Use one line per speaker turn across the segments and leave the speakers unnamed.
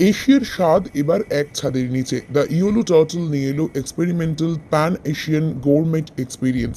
এশিয়ার স্বাদ এবার এক ছাদের নিচে। দ্য ইয়েলো টার্টল নিয়ে এলো এক্সপেরিমেন্টাল প্যান এশিয়ান গোরমেট এক্সপিরিয়েন্স।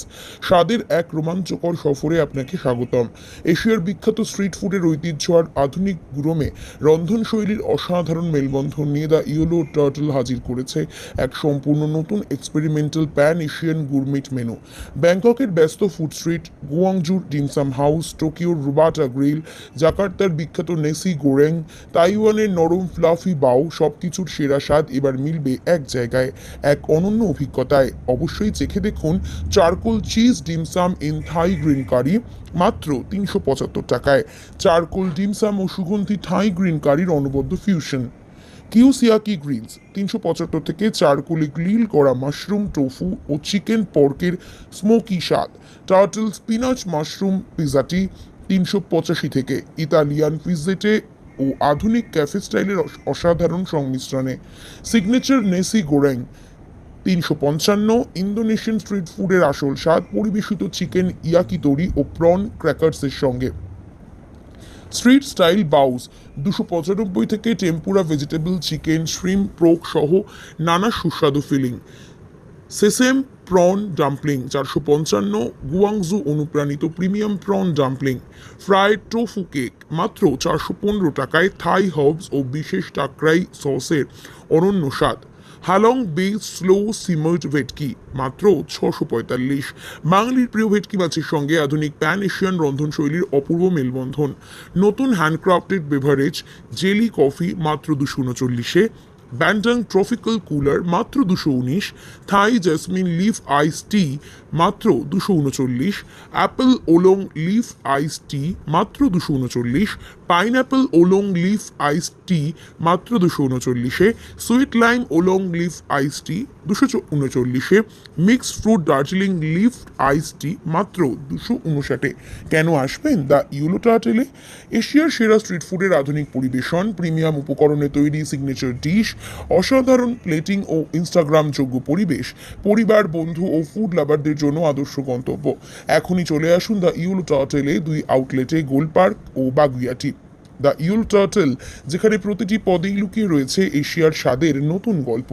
স্বাদের এক রোমাঞ্চকর সফরে আপনাকে স্বাগতম। এশিয়ার বিখ্যাত স্ট্রিট ফুডের ঐতিহ্য আর আধুনিক গুরমে রন্ধনশৈলীর অসাধারণ মেলবন্ধন নিয়ে দ্য ইয়েলো টার্টল হাজির করেছে এক সম্পূর্ণ নতুন experimental pan Asian gourmet menu. ব্যাংককের ব্যস্ত ফুড স্ট্রিট, গুয়াংজুর ডিমসাম হাউস, টোকিওর রুবাটা গ্রিল, জাকার্তার বিখ্যাত নেসি গোরেং, তাইওয়ানের নরম ফ্লাফি বাও, সবকিছুর সেরা স্বাদ এবার মিলবে এক জায়গায়, এক অনন্য অভিজ্ঞতায়। অবশ্যই চেখে দেখুন charcoal cheese dim sum in Thai green curry, মাত্র ৩৭৫ টাকায়। চারকোল ডিমসাম ও সুগন্ধি থাই গ্রিন কারির অনবদ্য ফিউশন। কিউসিয়াকি গ্রিলস ৩৭৫ থেকে চারকোলে গ্রিল করা মাশরুম, টোফু ও চিকেন পর্কের স্মোকি স্বাদ। টার্টল স্পিনাচ মাশরুম পিজাটি ৩৮৫ থেকে, ইতালিয়ান পিজ্জেটে ও আধুনিক ক্যাফে স্টাইলের অসাধারণ সংমিশ্রণে। সিগনেচার নেসি গোরেং ৩৫৫, ইন্দোনেশিয়ান স্ট্রিট ফুডের আসল স্বাদ, পরিবেশিত চিকেন ইয়াকিতরি ও প্রন ক্র্যাকার্সের সঙ্গে। স্ট্রিট স্টাইল বাউস ২৯৫ থেকে, tempura vegetable, chicken, shrimp, pork সহ নানা সুস্বাদু ফিলিং। সেসেম প্রন ডাম্পলিং ৪৫৫, গুয়াংজু অনুপ্রাণিত premium prawn dumpling. Fried tofu cake মাত্র ৪১৫ টাকায়, থাই হার্বস ও বিশেষ টাকরাই সসের অনন্য স্বাদ। হালং বেস স্লো সিমার্ড ভেটকি মাত্র ৬৪৫। বাঙালির প্রিয় ভেটকি মাছের সঙ্গে আধুনিক প্যান এশিয়ান রন্ধনশৈলীর অপূর্ব মেলবন্ধন। নতুন হ্যান্ডক্রাফটেড বেভারেজ জেলি কফি মাত্র ২৩৯-এ। ব্যান্ডাং ট্রপিক্যাল কুলার মাত্র ২১৯, থাই জেসমিন লিফ আইস টি মাত্র ২৩৯, অ্যাপেল ওলং লিফ আইস টি মাত্র ২৩৯, পাইনঅ্যাপেল ওলং লিফ আইস টি মাত্র ২৩৯-এ, সুইট লাইম ওলং লিফ আইস টি ২৩৯-এ, মিক্সড ফ্রুট দার্জিলিং লিফ আইস টি মাত্র ২৫৯-এ। কেন আসবেন দ্য ইয়েলো টার্টলে? এশিয়ার সেরা স্ট্রিট ফুডের আধুনিক পরিবেশন, প্রিমিয়াম উপকরণে তৈরি সিগনেচার ডিশ, অসাধারণ প্লেটিং ও ইনস্টাগ্রাম যোগ্য পরিবেশ, পরিবার, বন্ধু ও ফুড লাভারদের জন্য আদর্শ গন্তব্য। এখনই চলে আসুন দ্য ইয়েলো টার্টলে, ২ আউটলেটে, গোল পার্ক ও বাগুইয়াটি। দ্য ইয়েলো টার্টল, যেখানে প্রতিটি পদেই লুকিয়ে রয়েছে এশিয়ার স্বাদের নতুন গল্প।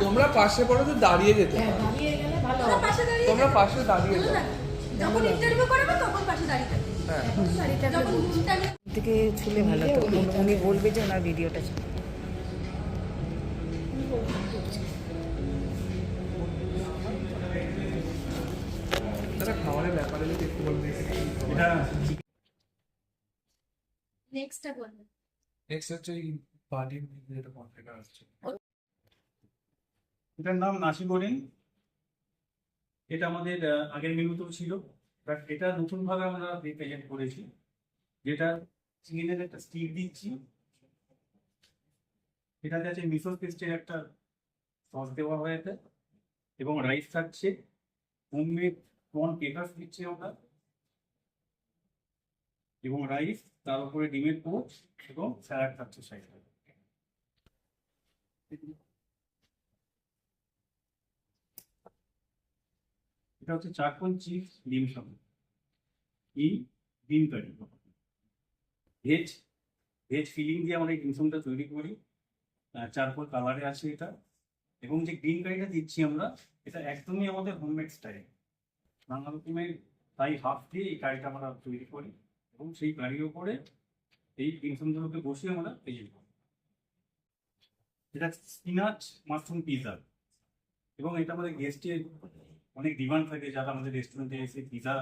তোমরা পাশে পড়ো তো দাঁড়িয়ে যেতে
হ্যাঁ,
পারো।
দাঁড়িয়ে গেলে ভালো
ওরা
হবে।
পাশে দাঁড়িয়ে
তোমরা
যাবে।
পাশে দাঁড়িয়ে
বুঝলে?
যাও।
যখন ইন্টারভিউ করবে তখন পাশে দাঁড়িয়ে থাকবে।
হ্যাঁ
এখন দাঁড়িয়ে থাকলে
যখন
বুঝছি।
ইন্টারভিউ
থেকে ছুলে ভালো তো উনি বলবে যে ওনার ভিডিওটা ছিল।
তারা খাবারের ব্যাপারে যদি একটু বলবে।
নেক্সটটা বলবে।
নেক্সট হচ্ছে এই পার্টি যেটা কনফিগার আসছে।
এটার নাম নাসি গোরিং। এটা আমাদের আগের মেনুতেও ছিল, বাট এটা নতুনভাবে আমরা রিপ্রেজেন্ট করেছি, যেটা চিকেনের একটা স্টিক দিচ্ছি, এটাতে আছে মিসো পেস্টের একটা সস দেওয়া হয়েছে, এবং রাইস থাকছে, হোমমেড প্রন পেপার দিচ্ছি আমরা, এবং রাইস, তার উপরে ডিমের পোচ এবং স্যালাড থাকছে সাইডে। এটা হচ্ছে চারকোল চিজ ডিম সঙ্গে এই ডিম কারি। ভেজ ভেজ ফিলিং দিয়ে আমরা এই ডিম সঙ্গটা তৈরি করি, চারকোল কালারে আছে এটা, এবং যে গ্রিন কারিটা দিচ্ছি আমরা, এটা একদমই আমাদের হোমমেড স্টাইল, নানা রকমের তাই হাফ দিয়ে এই কারিটা আমরা তৈরি করি, এবং সেই কারির উপরে এই ডিম সঙ্গগুলোকে বসিয়ে আমরা তৈরি করি। এটা স্পিনাচ মাশরুম পিৎজা, এবং এটা আমাদের গেস্টের অনেক ডিমান্ড থাকে, যারা আমাদের রেস্টুরেন্টে এসে পিৎজা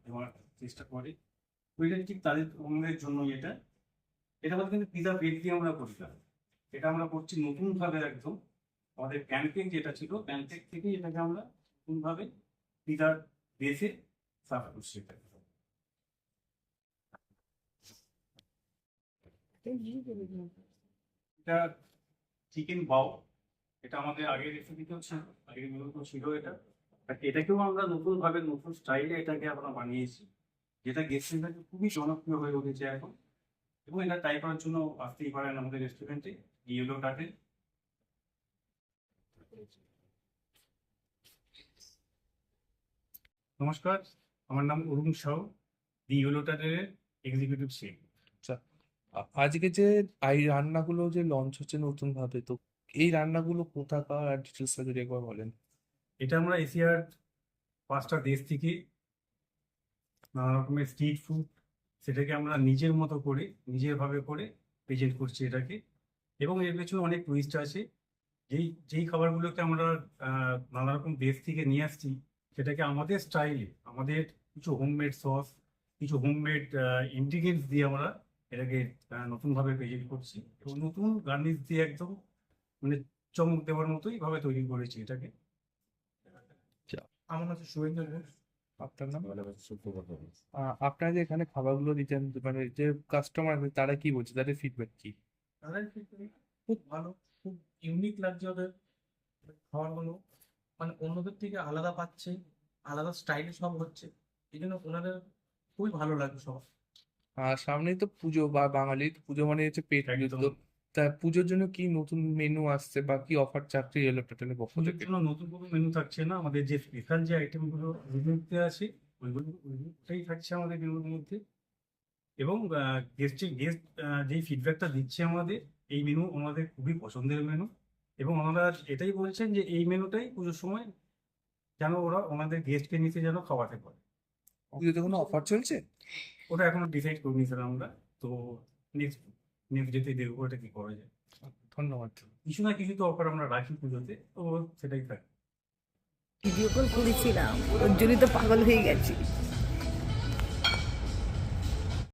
দেওয়ার চেষ্টা করে, ওইটা ঠিক তাদের ওনাদের জন্য এটা। এটা আমাদের কিন্তু পিৎজা ব্রেড দিয়ে আমরা করি না, এটা আমরা করছি নতুনভাবে একদম। আমাদের প্যানকেক যেটা ছিল, প্যানকেক থেকেই এটাকে আমরা নতুনভাবে পিৎজার বেসে সার্ভ করছি। এটা চিকেন বাও, এটা আমাদের আগের রেসিপিতেও ছিল, আগের মেনুতেও ছিল এটা, বাট এটাকেও আমরা নতুনভাবে নতুন স্টাইলে এটাকে আমরা বানিয়েছি, যেটা গেস্টের কাছে খুবই জনপ্রিয় হয়ে উঠেছে এখন, এবং এটা ট্রাই করার জন্য আসতেই পারেন আমাদের রেস্টুরেন্টে ইয়েলো টাটে। নমস্কার, আমার নাম অরুণ সাউ, দি ইয়েলো টাটের এক্সিকিউটিভ শেফ।
আজকে যে এই রান্নাগুলো যে লঞ্চ হচ্ছে নতুন ভাবে, তো এই রান্নাগুলো কোথাকার আর ডিটেলসটা যদি একবার বলেন।
এটা আমরা এশিয়ার 5টা দেশ থেকে নানা রকমের স্ট্রিট ফুড, সেটাকে আমরা নিজের মতো করে নিজের ভাবে করে প্রেজেন্ট করছি এটাকে, এবং এর পেছনে অনেক টুইস্ট আছে। যেই খাবারগুলোকে আমরা নানা রকম দেশ থেকে নিয়ে আসছি, সেটাকে আমাদের স্টাইলে, আমাদের কিছু হোমমেড সস, কিছু হোমমেড ইনগ্রিডিয়েন্টস দিয়ে আমরা এটাকে নতুনভাবে প্রেজেন্ট করছি, এবং নতুন গার্নিশ দিয়ে একদম মানে চমক দেওয়ার মতোই ভাবে তৈরি করেছি এটাকে।
আমার নাম হচ্ছে শুভেন্দু ঘোষ। আপনার নাম? আপনারা যে এখানে খাবারগুলো দিচ্ছেন, মানে যে কাস্টমার আছে তারা কি বলছে, তাদের ফিডব্যাক কি?
তাদের ক্ষেত্রে খুব ভালো, খুব ইউনিক লাগছে ওদের খাবারগুলো, মানে অন্যদের থেকে আলাদা পাচ্ছে, আলাদা স্টাইলে সব হচ্ছে, এই জন্য ওনাদের খুবই ভালো লাগছে সব।
আর সামনেই তো পুজো, বা বাঙালির পুজো মানে হচ্ছে পেট পুজো,
একদম।
তো তা পুজোর জন্য কি নতুন মেনু আসছে বা কি অফার চাকরি ইয়েলো টাটেলের পক্ষ
পুজোর
থেকে?
জন্য নতুন কোনো মেনু থাকছে না, আমাদের যে স্পেশাল যে আইটেমগুলো মেনুতে আছে ওইগুলোটাই থাকছে আমাদের মেনুর মধ্যে, এবং গেস্ট যেই ফিডব্যাকটা দিচ্ছে আমাদের, এই মেনু আমাদের খুবই পছন্দের মেনু, এবং ওনারা এটাই বলছেন যে এই মেনুটাই পুজোর সময় যেন ওরা ওনাদের গেস্টকে নিতে যেন খাওয়াতে পারে।
পুজোতে কোনো অফার চলছে?
ওটা এখনো ডিসাইড করিনি স্যার আমরা, তো নেক্সট যেতে দেখবো ওটা কি করা যায়।
ধন্যবাদ।
কিছু না কিছু তো অফার আমরা রাখি পুজোতে, তো সেটাই থাকে।
ভিডিও কল করেছিলাম, ওর জন্যই তো পাগল হয়ে গেছি।